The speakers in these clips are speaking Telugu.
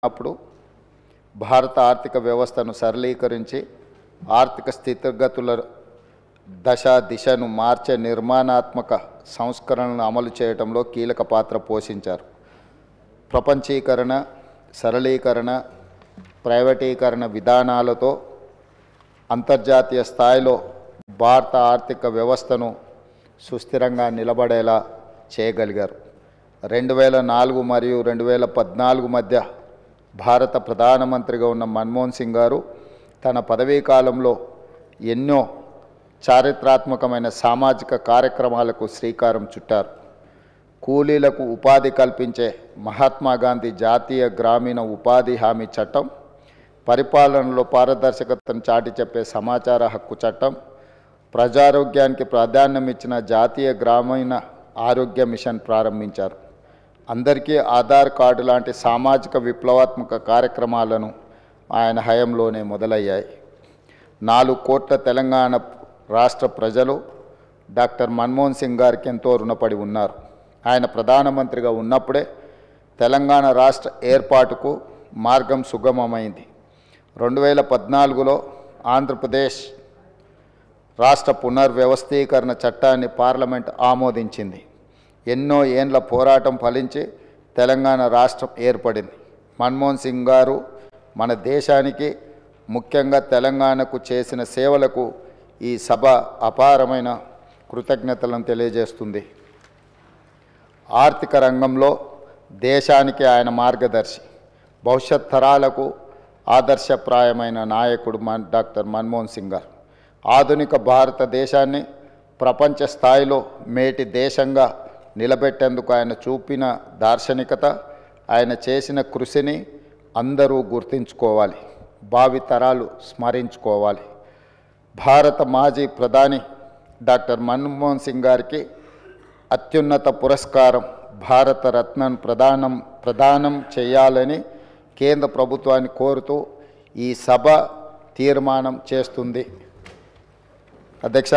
అప్పుడు భారత ఆర్థిక వ్యవస్థను సరళీకరించి ఆర్థిక స్థితిగతుల దిశను మార్చే నిర్మాణాత్మక సంస్కరణలను అమలు చేయడంలో కీలక పాత్ర పోషించారు. ప్రపంచీకరణ, సరళీకరణ, ప్రైవేటీకరణ విధానాలతో అంతర్జాతీయ స్థాయిలో భారత ఆర్థిక వ్యవస్థను సుస్థిరంగా నిలబడేలా చేయగలిగారు. 2004 మరియు 2014 మధ్య భారత ప్రధానమంత్రిగా ఉన్న మన్మోహన్ సింగ్ గారు తన పదవీ కాలంలో ఎన్నో చారిత్రాత్మకమైన సామాజిక కార్యక్రమాలకు శ్రీకారం చుట్టారు. కూలీలకు ఉపాధి కల్పించే మహాత్మా గాంధీ జాతీయ గ్రామీణ ఉపాధి హామీ చట్టం, పరిపాలనలో పారదర్శకతను చాటి చెప్పే సమాచార హక్కు చట్టం, ప్రజారోగ్యానికి ప్రాధాన్యం ఇచ్చిన జాతీయ గ్రామీణ ఆరోగ్య మిషన్ ప్రారంభించారు. అందరికీ ఆధార్ కార్డు లాంటి సామాజిక విప్లవాత్మక కార్యక్రమాలను ఆయన హయాంలోనే మొదలయ్యాయి. 4 కోట్ల తెలంగాణ రాష్ట్ర ప్రజలు డాక్టర్ మన్మోహన్ సింగ్ గారికి ఎంతో రుణపడి ఉన్నారు. ఆయన ప్రధానమంత్రిగా ఉన్నప్పుడే తెలంగాణ రాష్ట్ర ఏర్పాటుకు మార్గం సుగమమైంది. 2014లో ఆంధ్రప్రదేశ్ రాష్ట్ర పునర్వ్యవస్థీకరణ చట్టాన్ని పార్లమెంట్ ఆమోదించింది. ఎన్నో ఏండ్ల పోరాటం ఫలించి తెలంగాణ రాష్ట్రం ఏర్పడింది. మన్మోహన్ సింగ్ గారు మన దేశానికి, ముఖ్యంగా తెలంగాణకు చేసిన సేవలకు ఈ సభ అపారమైన కృతజ్ఞతలను తెలియజేస్తుంది. ఆర్థిక రంగంలో దేశానికి ఆయన మార్గదర్శి, భవిష్యత్ తరాలకు ఆదర్శప్రాయమైన నాయకుడు డాక్టర్ మన్మోహన్ సింగ్ గారు. ఆధునిక భారతదేశాన్ని ప్రపంచ స్థాయిలో మేటి దేశంగా నిలబెట్టేందుకు ఆయన చూపిన దార్శనికత, ఆయన చేసిన కృషిని అందరూ గుర్తుంచుకోవాలి, భావితరాలు స్మరించుకోవాలి. భారత మాజీ ప్రధాని డాక్టర్ మన్మోహన్ సింగ్ గారికి అత్యున్నత పురస్కారం భారత రత్నను ప్రదానం చేయాలని కేంద్ర ప్రభుత్వాన్ని కోరుతూ ఈ సభ తీర్మానం చేస్తుంది. అధ్యక్ష,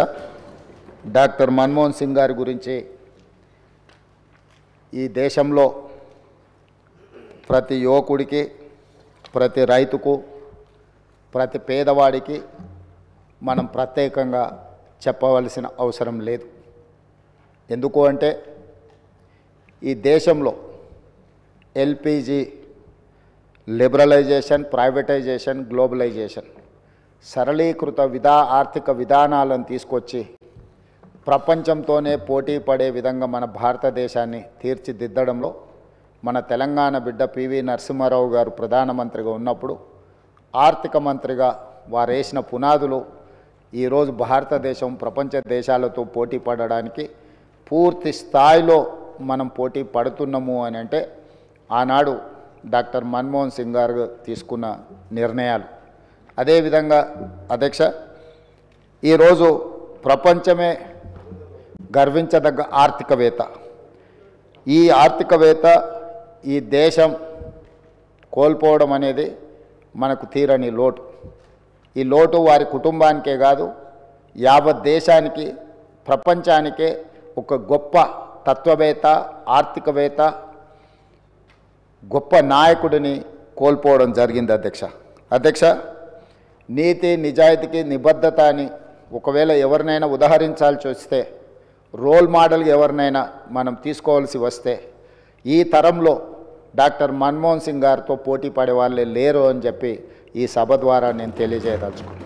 డాక్టర్ మన్మోహన్ సింగ్ గారి గురించి ఈ దేశంలో ప్రతి యువకుడికి, ప్రతి రైతుకు, ప్రతి పేదవాడికి మనం ప్రత్యేకంగా చెప్పవలసిన అవసరం లేదు. ఎందుకు అంటే ఈ దేశంలో ఎల్పిజి లిబరలైజేషన్, ప్రైవేటైజేషన్, గ్లోబలైజేషన్ సరళీకృత ఆర్థిక విధానాలను తీసుకొచ్చి ప్రపంచంతోనే పోటీ పడే విధంగా మన భారతదేశాన్ని తీర్చిదిద్దడంలో మన తెలంగాణ బిడ్డ పివి నరసింహారావు గారు ప్రధానమంత్రిగా ఉన్నప్పుడు ఆర్థిక మంత్రిగా వారు వేసిన పునాదులు ఈరోజు భారతదేశం ప్రపంచ దేశాలతో పోటీ పడడానికి పూర్తి స్థాయిలో మనం పోటీ పడుతున్నాము అని అంటే ఆనాడు డాక్టర్ మన్మోహన్ సింగ్ గారు తీసుకున్న నిర్ణయాలు. అదేవిధంగా అధ్యక్ష, ఈరోజు ప్రపంచమే గర్వించదగ్గ ఆర్థికవేత్త, ఈ ఆర్థికవేత్త ఈ దేశం కోల్పోవడం అనేది మనకు తీరని లోటు. ఈ లోటు వారి కుటుంబానికే కాదు, యావత్ దేశానికి, ప్రపంచానికే ఒక గొప్ప తత్వవేత్త, ఆర్థికవేత్త, గొప్ప నాయకుడిని కోల్పోవడం జరిగింది. అధ్యక్ష, నీతి నిజాయితీకి నిబద్ధత అని ఒకవేళ ఎవరినైనా ఉదాహరించాల్సి వస్తే, రోల్ మోడల్గా ఎవరినైనా మనం తీసుకోవాల్సి వస్తే ఈ తరంలో డాక్టర్ మన్మోహన్ సింగ్ గారితో పోటీ పడే వాళ్ళే లేరు అని చెప్పి ఈ సభ ద్వారా నేను తెలియజేయదలుచుకున్నాను.